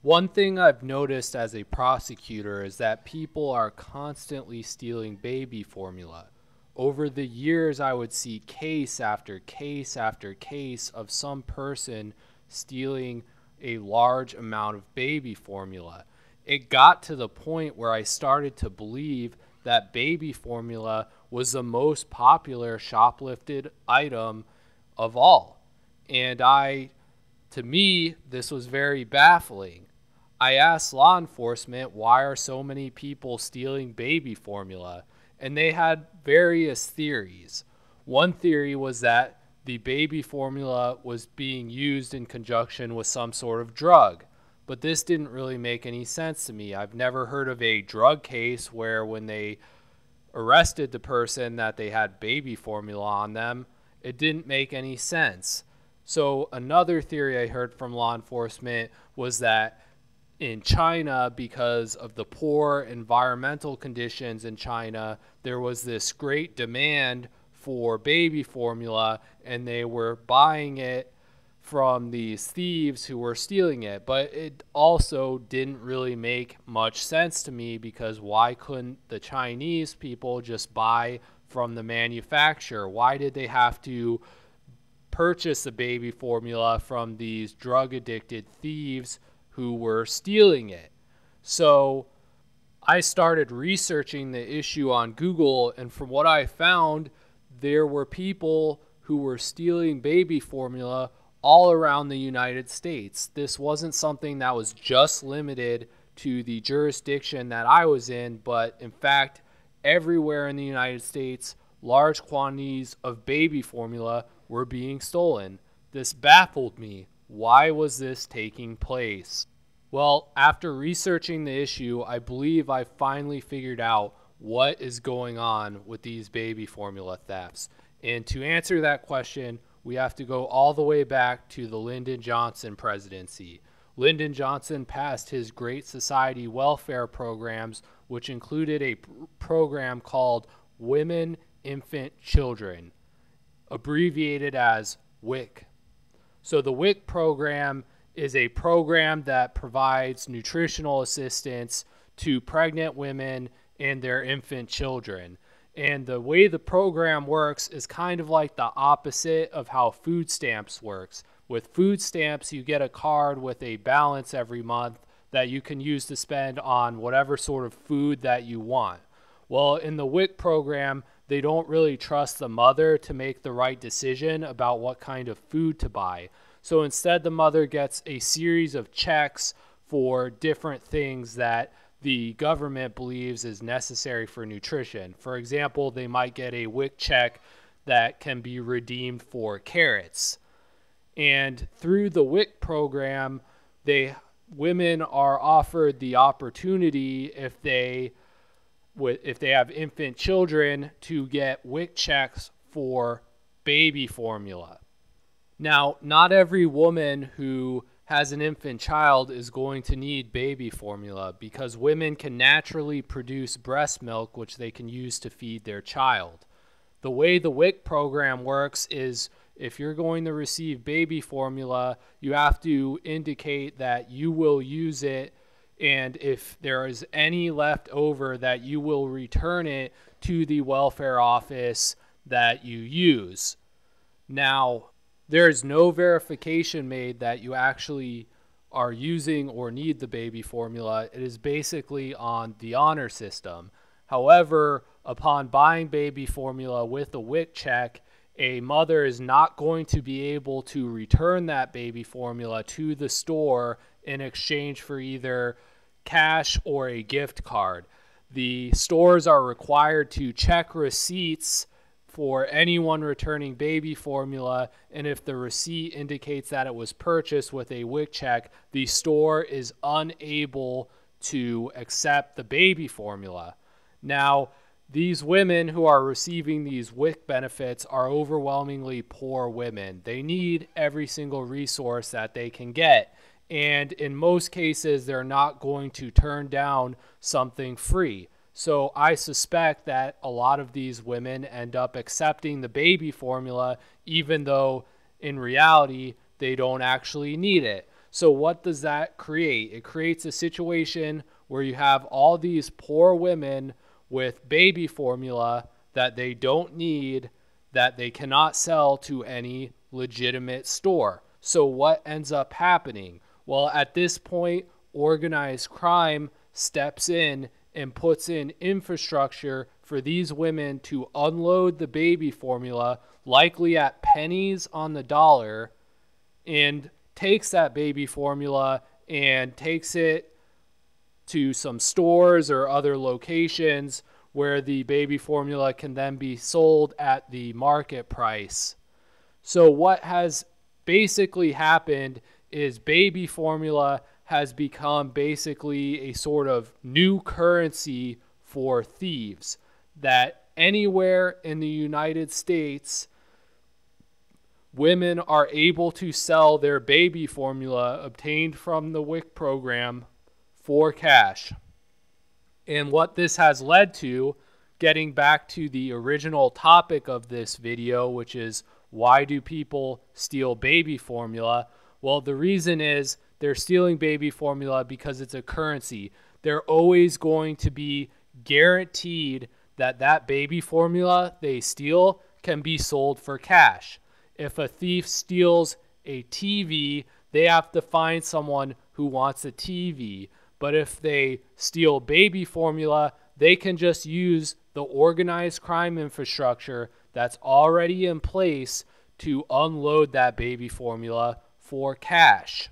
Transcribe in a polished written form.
One thing I've noticed as a prosecutor is that people are constantly stealing baby formula. Over the years, I would see case after case after case of some person stealing a large amount of baby formula. It got to the point where I started to believe that baby formula was the most popular shoplifted item of all. And to me, this was very baffling. I asked law enforcement, why are so many people stealing baby formula? And they had various theories. One theory was that the baby formula was being used in conjunction with some sort of drug. But this didn't really make any sense to me. I've never heard of a drug case where when they arrested the person that they had baby formula on them. It didn't make any sense. So another theory I heard from law enforcement was that in China, because of the poor environmental conditions in China, there was this great demand for baby formula, and they were buying it from these thieves who were stealing it. But it also didn't really make much sense to me, because why couldn't the Chinese people just buy from the manufacturer? Why did they have to purchase the baby formula from these drug-addicted thieves who were stealing it? So I started researching the issue on Google, and from what I found, there were people who were stealing baby formula all around the United States. This wasn't something that was just limited to the jurisdiction that I was in, but in fact, everywhere in the United States, large quantities of baby formula were being stolen. This baffled me. Why was this taking place? Well, after researching the issue, I believe I finally figured out what is going on with these baby formula thefts. And to answer that question, we have to go all the way back to the Lyndon Johnson presidency. Lyndon Johnson passed his Great Society welfare programs, which included a program called Women, Infant, Children, abbreviated as WIC. So the WIC program is a program that provides nutritional assistance to pregnant women and their infant children. And the way the program works is kind of like the opposite of how food stamps works. With food stamps, you get a card with a balance every month that you can use to spend on whatever sort of food that you want. Well, in the WIC program, they don't really trust the mother to make the right decision about what kind of food to buy. So instead, the mother gets a series of checks for different things that the government believes is necessary for nutrition. For example, they might get a WIC check that can be redeemed for carrots. And through the WIC program, women are offered the opportunity, if they have infant children, to get WIC checks for baby formula. Now, not every woman who has an infant child is going to need baby formula, because women can naturally produce breast milk, which they can use to feed their child. The way the WIC program works is, if you're going to receive baby formula, you have to indicate that you will use it, and if there is any left over, that you will return it to the welfare office that you use. Now, there is no verification made that you actually are using or need the baby formula. It is basically on the honor system. However, upon buying baby formula with a WIC check, a mother is not going to be able to return that baby formula to the store in exchange for either cash or a gift card. The stores are required to check receipts for anyone returning baby formula, and if the receipt indicates that it was purchased with a WIC check, the store is unable to accept the baby formula. Now, these women who are receiving these WIC benefits are overwhelmingly poor women. They need every single resource that they can get, and in most cases, they're not going to turn down something free. So I suspect that a lot of these women end up accepting the baby formula, even though in reality they don't actually need it. So what does that create? It creates a situation where you have all these poor women with baby formula that they don't need, that they cannot sell to any legitimate store. So what ends up happening? Well, at this point, organized crime steps in and puts in infrastructure for these women to unload the baby formula, likely at pennies on the dollar, and takes that baby formula and takes it to some stores or other locations where the baby formula can then be sold at the market price. So what has basically happened is baby formula has become basically a sort of new currency for thieves, that anywhere in the United States, women are able to sell their baby formula obtained from the WIC program for cash. And what this has led to, getting back to the original topic of this video, which is why do people steal baby formula? Well, the reason is they're stealing baby formula because it's a currency. They're always going to be guaranteed that that baby formula they steal can be sold for cash. If a thief steals a TV, they have to find someone who wants a TV. But if they steal baby formula, they can just use the organized crime infrastructure that's already in place to unload that baby formula for cash.